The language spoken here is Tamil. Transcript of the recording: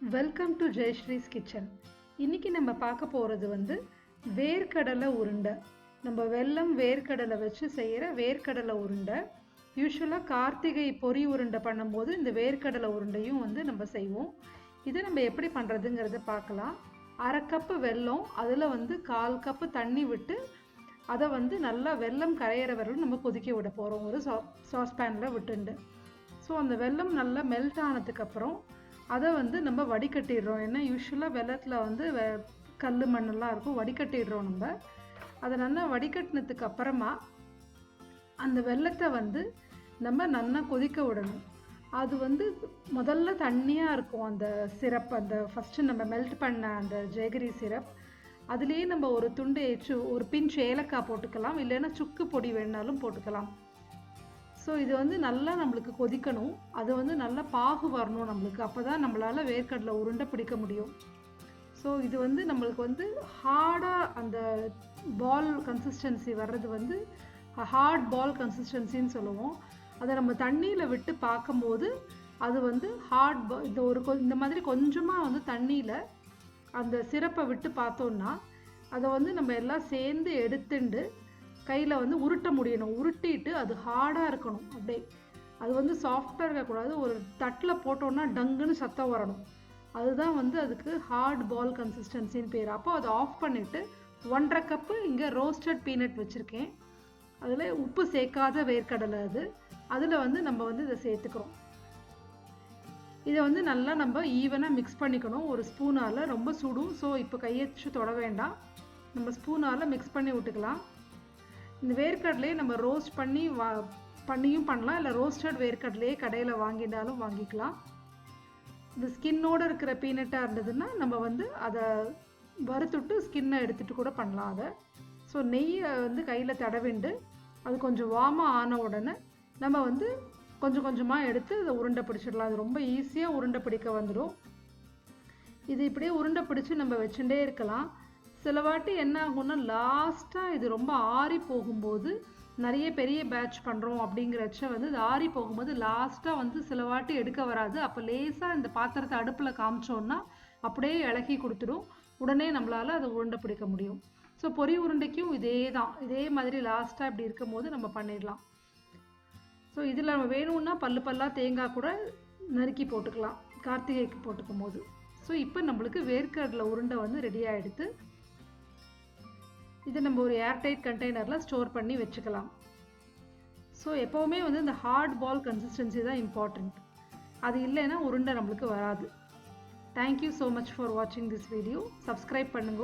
Welcome to Jayasree's kitchen. இன்றைக்கி நம்ம பார்க்க போகிறது வந்து வேர்க்கடலை உருண்டை. நம்ம வெல்லம் வேர்க்கடலை வச்சு செய்கிற வேர்க்கடலை உருண்டை. யூஸ்வலாக கார்த்திகை பொரி உருண்டை பண்ணும்போது இந்த வேர்க்கடலை உருண்டையும் வந்து நம்ம செய்வோம். இதை நம்ம எப்படி பண்ணுறதுங்கிறத பார்க்கலாம். 1/2 கப்பு வெல்லம், அதில் வந்து 1/4 கப்பு தண்ணி விட்டு அதை வந்து நல்லா வெல்லம் கரையிற வரையும் நம்ம கொதிக்க விட போகிறோம் ஒரு சாஸ்பேனில் விட்டுண்டு. ஸோ அந்த வெல்லம் நல்லா மெல்ட் ஆனதுக்கப்புறம் அதை வந்து நம்ம வடிகட்டிடுறோம். ஏன்னா யூஸ்வலாக வெள்ளத்தில் வந்து கல் மண்ணெல்லாம் இருக்கும், வடிகட்டிடுறோம். நம்ம அதை நல்லா வடிகட்டினதுக்கு அப்புறமா அந்த வெள்ளத்தை வந்து நம்ம நல்லா கொதிக்க விடணும். அது வந்து முதல்ல தண்ணியாக இருக்கும் அந்த சிரப், அந்த ஃபஸ்ட்டு நம்ம மெல்ட் பண்ண அந்த ஜேகரி சிரப். அதுலேயே நம்ம ஒரு துண்டு ஒரு பிஞ்ச் ஏலக்காய் போட்டுக்கலாம், இல்லைன்னா சுக்கு பொடி வேணாலும் போட்டுக்கலாம். ஸோ இது வந்து நல்லா நம்மளுக்கு கொதிக்கணும். அது வந்து நல்லா பாகு வரணும் நம்மளுக்கு, அப்போ தான் நம்மளால் வேர்க்கடலை உருண்டை பிடிக்க முடியும். ஸோ இது வந்து நம்மளுக்கு வந்து ஹார்டாக அந்த பால் கன்சிஸ்டன்சி வர்றது வந்து ஹார்ட் பால் கன்சிஸ்டன்சின்னு சொல்லுவோம். அதை நம்ம தண்ணியில் விட்டு பார்க்கும்போது அது வந்து ஹார்ட் இந்த மாதிரி கொஞ்சமாக வந்து தண்ணியில் அந்த சிரப்பை விட்டு பார்த்தோன்னா அதை வந்து நம்ம எல்லாம் சேர்ந்து எடுத்துண்டு கையில் வந்து உருட்ட முடியணும். உருட்டிட்டு அது ஹார்டாக இருக்கணும். அப்படியே அது வந்து சாஃப்டாக இருக்கக்கூடாது. ஒரு தட்டில் போட்டோன்னா டங்குன்னு சத்தம் வரணும். அதுதான் வந்து அதுக்கு ஹார்ட் பால் கன்சிஸ்டன்சின்னு பேர். அப்போ அதை ஆஃப் பண்ணிவிட்டு 1/2 கப்பு இங்கே ரோஸ்டட் பீனட் வச்சுருக்கேன். அதில் உப்பு சேர்க்காத வேர்க்கடலை அதில் வந்து நம்ம வந்து இதை சேர்த்துக்கிறோம். இதை வந்து நல்லா நம்ம ஈவனாக மிக்ஸ் பண்ணிக்கணும் ஒரு ஸ்பூனால். ரொம்ப சுடும், ஸோ இப்போ கையை வச்சு தொட வேண்டாம், நம்ம ஸ்பூனால் மிக்ஸ் பண்ணி விட்டுக்கலாம். இந்த வேர்க்கடலையே நம்ம ரோஸ்ட் பண்ணியும் பண்ணலாம், இல்லை ரோஸ்டட் வேர்க்கடலையே கடையில் வாங்கினாலும் வாங்கிக்கலாம். இந்த ஸ்கின்னோடு இருக்கிற பீனட்டாக இருந்ததுன்னா நம்ம வந்து அதை வறுத்துட்டு ஸ்கின்னை எடுத்துகிட்டு கூட பண்ணலாம் அதை. ஸோ நெய்யை வந்து கையில் தடவிண்டு அது கொஞ்சம் வார்மாக ஆன உடனே நம்ம வந்து கொஞ்சம் கொஞ்சமாக எடுத்து அதை உருண்டை பிடிச்சிடலாம். அது ரொம்ப ஈஸியாக உருண்டை பிடிக்க வந்துடும். இது இப்படியே உருண்டை பிடிச்சி நம்ம வச்சுட்டே இருக்கலாம். சில வாட்டி என்ன ஆகும்னா லாஸ்ட்டாக இது ரொம்ப ஆறி போகும்போது, நிறைய பெரிய பேட்ச் பண்ணுறோம் அப்படிங்கிறச்ச வந்து இது ஆறி போகும்போது லாஸ்ட்டாக வந்து சில வாட்டி எடுக்க வராது. அப்போ லேசாக இந்த பாத்திரத்தை அடுப்பில் காமிச்சோன்னா அப்படியே இலக்கி கொடுத்துடும். உடனே நம்மளால் அதை உருண்டை பிடிக்க முடியும். ஸோ பொரி உருண்டைக்கும் இதே மாதிரி லாஸ்ட்டாக இப்படி இருக்கும் போது நம்ம பண்ணிடலாம். ஸோ இதில் நம்ம வேணும்னா பல்லாக தேங்காய் கூட நறுக்கி போட்டுக்கலாம் கார்த்திகைக்கு போட்டுக்கும் போது. ஸோ இப்போ நம்மளுக்கு வேர்க்கடலை உருண்டை வந்து ரெடி ஆகிடுது. இதை நம்ம ஒரு ஏர்டைட் கண்டெய்னரில் ஸ்டோர் பண்ணி வச்சுக்கலாம். ஸோ எப்போவுமே வந்து இந்த ஹார்ட் பால் கன்சிஸ்டன்சி தான் இம்பார்ட்டண்ட். அது இல்லைன்னா உருண்டை நம்மளுக்கு வராது. தேங்க்யூ ஸோ மச் ஃபார் வாட்சிங் திஸ் வீடியோ. சப்ஸ்கிரைப் பண்ணுங்க.